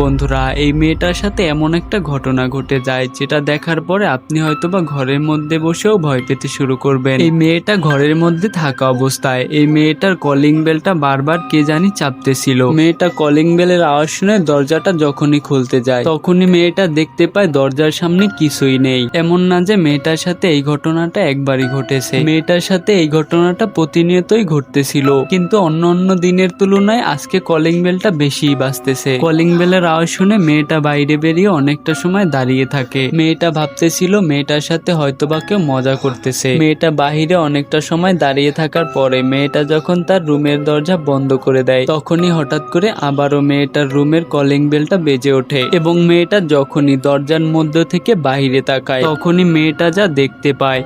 বন্ধুরা, এই মেয়েটার সাথে এমন একটা ঘটনা ঘটে যায় যেটা দেখার পরে আপনি হয়তোবা ঘরের মধ্যে বসেও ভয় পেতে শুরু করবেন। এই মেয়েটা ঘরের মধ্যে থাকা অবস্থায় এই মেয়েটার কলিং বেলটা বারবার কে জানি চাপতেছিল। মেয়েটা কলিং বেলের আওয়াজ শুনে দরজাটা যখনই খুলতে যায় তখনই মেয়েটা দেখতে পায় দরজার সামনে কিছুই নেই। এমন না যে মেয়েটার সাথে এই ঘটনাটা একবারই ঘটেছে, মেয়েটার সাথে এই ঘটনাটা প্রতিনিয়তই ঘটতেছিল, কিন্তু অন্য দিনের তুলনায় আজকে কলিং বেলটা বেশি বাজতেছে। কলিং বেলের আওয়াজ শুনে মেয়েটা বাইরে বেরিয়ে অনেকটা সময় দাঁড়িয়ে থাকে। মেয়েটা ভাবতেছিল মেয়েটার সাথে হয়তোবা কেউ মজা করতেছে। মেয়েটা বাহিরে অনেকটা সময় দাঁড়িয়ে থাকার পরে মেয়েটা যখন তার রুমের দরজা বন্ধ করে দেয় তখনই হঠাৎ করে আবারও মেয়েটার রুমের কলিং বেলটা বেজে ওঠে এবং মেয়েটা যখনই দরজার মধ্য থেকে বাহিরে তাকায় তখনই মেয়েটা যা দেখতে পায়,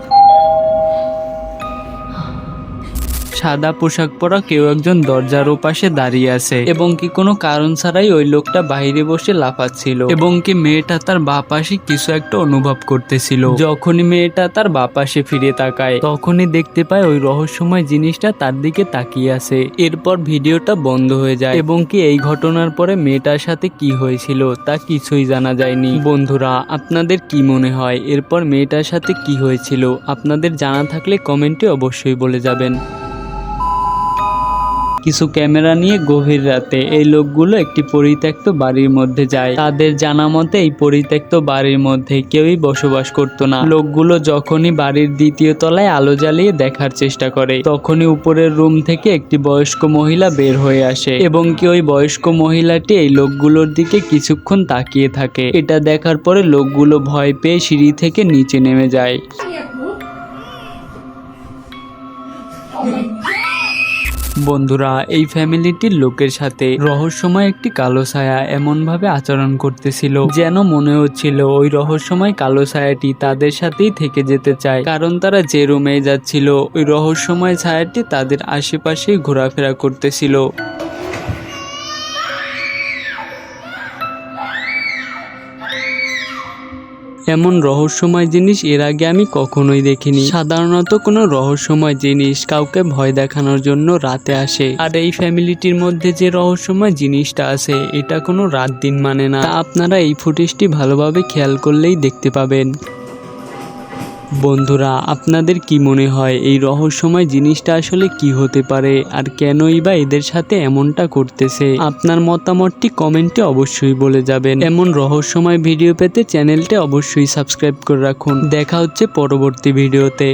সাদা পোশাক পরা কেউ একজন দরজার ওপাশে দাঁড়িয়ে আছে এবং কি কোনো কারণ ছাড়াই ওই লোকটা বাইরে বসে লাফাচ্ছিল এবং কি মেয়েটা তার বাঁ পাশে কিছু একটা অনুভব করতেছিল। যখনই মেয়েটা তার বাঁ পাশে ফিরে তাকায় তখনই দেখতে পায় ওই রহস্যময় জিনিসটা তার দিকে তাকিয়ে আছে। এরপর ভিডিওটা বন্ধ হয়ে যায় এবং কি এই ঘটনার পরে মেয়েটার সাথে কি হয়েছিল তা কিছুই জানা যায়নি। বন্ধুরা, আপনাদের কি মনে হয় এরপর মেয়েটার সাথে কি হয়েছিল? আপনাদের জানা থাকলে কমেন্টে অবশ্যই বলে যাবেন। কিছু ক্যামেরা নিয়ে গভীর রাতে এই লোকগুলো একটি পরিত্যক্ত বাড়ির মধ্যে যায়। তাদের জানা মতে এই পরিত্যক্ত বাড়ির মধ্যে কেউই বসবাস করতো না। লোকগুলো যখনই বাড়ির দ্বিতীয় তলায় আলো জ্বালিয়ে দেখার চেষ্টা করে তখনই উপরের রুম থেকে একটি বয়স্ক মহিলা বের হয়ে আসে এবং কি ওই বয়স্ক মহিলাটি এই লোকগুলোর দিকে কিছুক্ষণ তাকিয়ে থাকে। এটা দেখার পরে লোকগুলো ভয় পেয়ে সিঁড়ি থেকে নিচে নেমে যায়। বন্ধুরা, এই ফ্যামিলিটির লোকের সাথে রহস্যময় একটি কালো ছায়া এমন ভাবে আচরণ করতেছিল যেন মনে হচ্ছিল ওই রহস্যময় কালো ছায়াটি তাদের সাথেই থেকে যেতে চায়, কারণ তারা যে রুমে যাচ্ছিল ওই রহস্যময় ছায়াটি তাদের আশেপাশেই ঘোরাফেরা করতেছিল। এমন রহস্যময় জিনিস এর আগে আমি কখনোই দেখিনি। সাধারণত কোনো রহস্যময় জিনিস কাউকে ভয় দেখানোর জন্য রাতে আসে, আর এই ফ্যামিলিটির মধ্যে যে রহস্যময় জিনিসটা আছে এটা কোনো রাত দিন মানে না। তা আপনারা এই ফুটেজটি ভালোভাবে খেয়াল করলেই দেখতে পাবেন। বন্ধুরা, আপনাদের কি মনে হয় এই রহস্যময় জিনিসটা আসলে কি হতে পারে আর কেনই বা এদের সাথে এমনটা করতেছে? আপনার মতামতটি কমেন্টে অবশ্যই বলে যাবেন। এমন রহস্যময় ভিডিও পেতে চ্যানেলটা অবশ্যই সাবস্ক্রাইব করে রাখুন। দেখা হচ্ছে পরবর্তী ভিডিওতে।